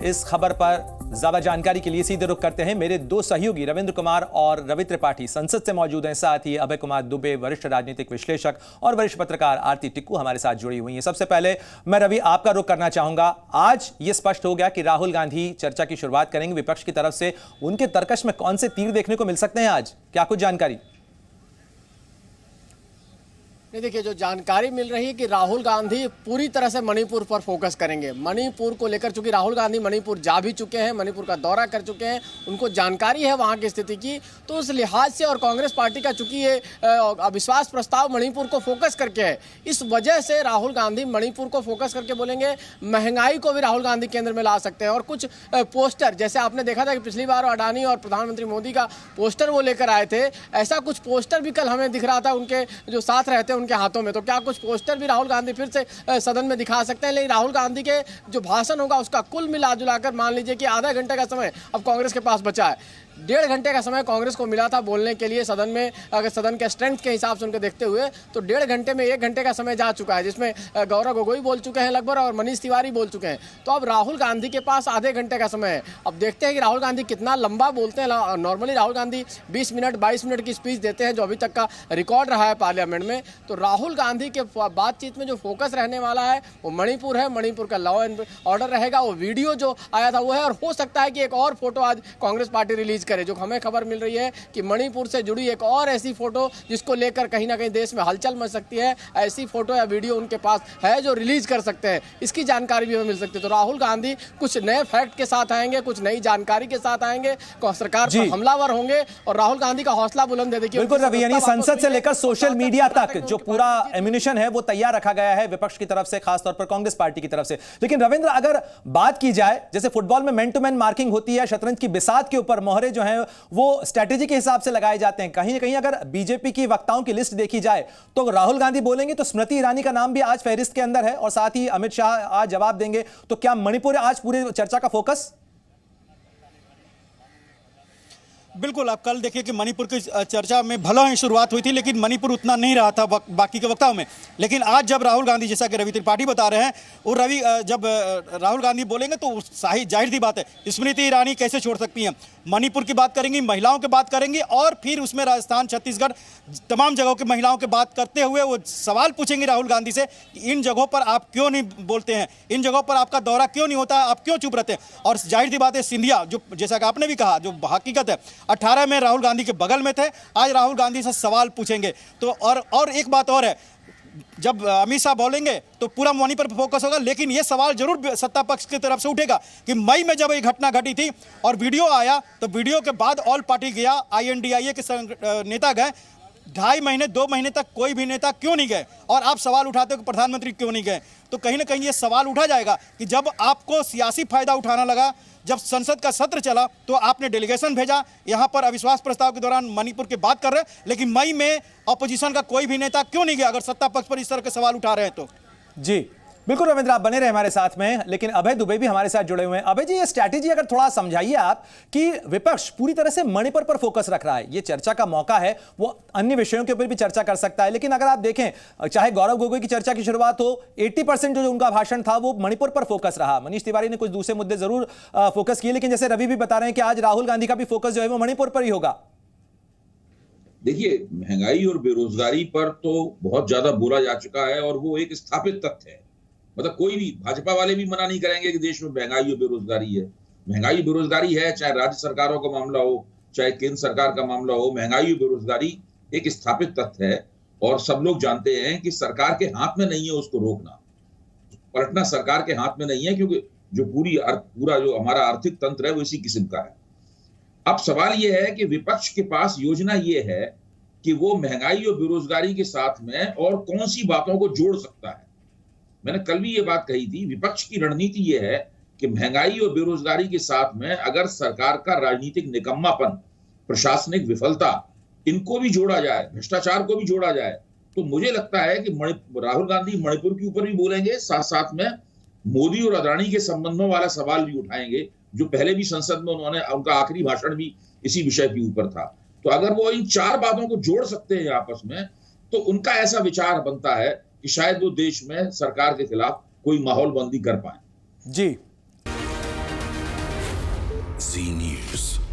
इस खबर पर ज्यादा जानकारी के लिए सीधे रुख करते हैं। मेरे दो सहयोगी रविंद्र कुमार और रवि त्रिपाठी संसद से मौजूद हैं, साथ ही अभय कुमार दुबे वरिष्ठ राजनीतिक विश्लेषक और वरिष्ठ पत्रकार आरती टिक्कू हमारे साथ जुड़ी हुई हैं। सबसे पहले मैं रवि आपका रुख करना चाहूंगा। आज ये स्पष्ट हो गया कि राहुल गांधी चर्चा की शुरुआत करेंगे विपक्ष की तरफ से। उनके तर्कश में कौन से तीर देखने को मिल सकते हैं आज, क्या कुछ जानकारी? नहीं, देखिए जो जानकारी मिल रही है कि राहुल गांधी पूरी तरह से मणिपुर पर फोकस करेंगे। मणिपुर को लेकर, चूंकि राहुल गांधी मणिपुर जा भी चुके हैं, मणिपुर का दौरा कर चुके हैं, उनको जानकारी है वहां की स्थिति की, तो उस लिहाज से और कांग्रेस पार्टी का चूंकि ये अविश्वास प्रस्ताव मणिपुर को फोकस करके है, इस वजह से राहुल गांधी मणिपुर को फोकस करके बोलेंगे। महंगाई को भी राहुल गांधी केंद्र में ला सकते हैं और कुछ पोस्टर, जैसे आपने देखा था कि पिछली बार अडानी और प्रधानमंत्री मोदी का पोस्टर वो लेकर आए थे, ऐसा कुछ पोस्टर भी कल हमें दिख रहा था उनके जो साथ रहते हैं उनके हाथों में। तो क्या कुछ पोस्टर भी राहुल गांधी फिर से सदन में दिखा सकते हैं? लेकिन राहुल गांधी के जो भाषण होगा उसका कुल मिला जुलाकर मान लीजिए कि आधा घंटे का समय अब कांग्रेस के पास बचा है। 1.5 घंटे का समय कांग्रेस को मिला था बोलने के लिए सदन में। अगर सदन के स्ट्रेंथ के हिसाब से उनको देखते हुए तो 1.5 घंटे में 1 घंटे का समय जा चुका है, जिसमें गौरव गोगोई बोल चुके हैं लगभग और मनीष तिवारी बोल चुके हैं। तो अब राहुल गांधी के पास आधे घंटे का समय है। अब देखते हैं कि राहुल गांधी कितना लंबा बोलते हैं। Normally Rahul Gandhi 20 minute 22 minute की स्पीच देते हैं, जो अभी तक का रिकॉर्ड रहा है पार्लियामेंट में। तो राहुल गांधी के बातचीत में जो फोकस रहने वाला है वो मणिपुर है। मणिपुर का लॉ एंड ऑर्डर रहेगा। वो वीडियो जो आया था वो है, और हो सकता है कि एक और फोटो आज कांग्रेस पार्टी रिलीज करे। जो हमें खबर मिल रही है कि मणिपुर से जुड़ी एक और ऐसी फोटो जिसको लेकर कहीं ना कहीं देश में हलचल मच सकती है, ऐसी फोटो या वीडियो उनके पास है जो रिलीज कर सकते हैं। इसकी जानकारी भी हमें मिल सकती है। तो राहुल गांधी कुछ नए फैक्ट के साथ आएंगे, कुछ नई जानकारी के साथ आएंगे, सरकार पर हमलावर होंगे और राहुल गांधी का हौसला बुलंद है। देखिए बिल्कुल रवि, यानी संसद से लेकर सोशल मीडिया तक जो पूरा एम्यूनिशन है वो तैयार रखा गया है विपक्ष की तरफ से, खासतौर पर कांग्रेस पार्टी की तरफ से। लेकिन रविंद्र, अगर बात की जाए जैसे फुटबॉल में मैन टू मैन मार्किंग होती है, शतरंज की बिसात के ऊपर मोहरे जो हैं वो स्ट्रेटेजी के हिसाब से लगाए जाते हैं। कहीं ना कहीं अगर बीजेपी की वक्ताओं की लिस्ट देखी जाए तो राहुल गांधी बोलेंगे तो स्मृति ईरानी का नाम भी आज फहरिस्त के अंदर है, और साथ ही अमित शाह आज जवाब देंगे। तो क्या मणिपुर आज पूरे चर्चा का फोकस? बिल्कुल, आप कल देखिए कि मणिपुर की चर्चा में भला ही शुरुआत हुई थी, लेकिन मणिपुर उतना नहीं रहा था बाकी के वक्ताओं में। लेकिन आज जब राहुल गांधी, जैसा कि रवि त्रिपाठी बता रहे हैं, और रवि जब राहुल गांधी बोलेंगे तो जाहिर सी बात है स्मृति ईरानी कैसे छोड़ सकती हैं। मणिपुर की बात करेंगी, महिलाओं की बात करेंगी, और फिर उसमें राजस्थान, छत्तीसगढ़, तमाम जगहों की महिलाओं की बात करते हुए वो सवाल पूछेंगे राहुल गांधी से कि इन जगहों पर आप क्यों नहीं बोलते हैं, इन जगहों पर आपका दौरा क्यों नहीं होता, आप क्यों चुप रहते हैं। और जाहिर सी बात है सिंधिया, जो जैसा कि आपने भी कहा, जो हकीकत है 18 में राहुल गांधी के बगल में थे, आज राहुल गांधी से सवाल पूछेंगे। तो और एक बात और है, जब अमित शाह बोलेंगे तो पूरा मणिपुर पर फोकस होगा, लेकिन यह सवाल जरूर सत्ता पक्ष की तरफ से उठेगा कि मई में जब ये घटना घटी थी और वीडियो आया, तो वीडियो के बाद ऑल पार्टी गया, INDIA के नेता गए, 2.5 महीने 2 महीने तक कोई भी नेता क्यों नहीं गए, और आप सवाल उठाते हो कि प्रधानमंत्री क्यों नहीं गए। तो कहीं ना कहीं ये सवाल उठा जाएगा कि जब आपको सियासी फायदा उठाना लगा, जब संसद का सत्र चला तो आपने डेलीगेशन भेजा, यहां पर अविश्वास प्रस्ताव के दौरान मणिपुर की बात कर रहे हैं, लेकिन मई में अपोजिशन का कोई भी नेता क्यों नहीं गया अगर सत्ता पक्ष पर इस तरह के सवाल उठा रहे हैं तो। जी बिल्कुल रविंद्र, आप बने रहे हमारे साथ में। लेकिन अभय दुबे भी हमारे साथ जुड़े हुए हैं। अभय जी, ये स्ट्रैटेजी अगर थोड़ा समझाइए आप कि विपक्ष पूरी तरह से मणिपुर पर फोकस रख रहा है, ये चर्चा का मौका है, वो अन्य विषयों के ऊपर भी चर्चा कर सकता है, लेकिन अगर आप देखें चाहे गौरव गोगोई की चर्चा की शुरुआत हो, 80% जो उनका भाषण था वो मणिपुर पर फोकस रहा। मनीष तिवारी ने कुछ दूसरे मुद्दे जरूर फोकस किए, लेकिन जैसे रवि भी बता रहे हैं कि आज राहुल गांधी का भी फोकस जो है वो मणिपुर पर ही होगा। देखिए, महंगाई और बेरोजगारी पर तो बहुत ज्यादा बोला जा चुका है और वो एक स्थापित तथ्य है। मतलब कोई भी, भाजपा वाले भी मना नहीं करेंगे कि देश में महंगाई और बेरोजगारी है। महंगाई बेरोजगारी है, चाहे राज्य सरकारों का मामला हो, चाहे केंद्र सरकार का मामला हो, महंगाई और बेरोजगारी एक स्थापित तथ्य है और सब लोग जानते हैं कि सरकार के हाथ में नहीं है उसको रोकना, पलटना सरकार के हाथ में नहीं है, क्योंकि जो पूरा जो हमारा आर्थिक तंत्र है वो इसी किस्म का है। अब सवाल यह है कि विपक्ष के पास योजना ये है कि वो महंगाई और बेरोजगारी के साथ में और कौन सी बातों को जोड़ सकता है। मैंने कल भी ये बात कही थी, विपक्ष की रणनीति ये है कि महंगाई और बेरोजगारी के साथ में अगर सरकार का राजनीतिक निकम्मापन, प्रशासनिक विफलता, इनको भी जोड़ा जाए, भ्रष्टाचार को भी जोड़ा जाए, तो मुझे लगता है कि राहुल गांधी मणिपुर के ऊपर भी बोलेंगे, साथ साथ में मोदी और अडानी के संबंधों वाला सवाल भी उठाएंगे, जो पहले भी संसद में उन्होंने, उनका आखिरी भाषण भी इसी विषय के ऊपर था। तो अगर वो इन 4 बातों को जोड़ सकते हैं आपस में, तो उनका ऐसा विचार बनता है कि शायद वो देश में सरकार के खिलाफ कोई माहौल बंदी कर पाए। जी Z News.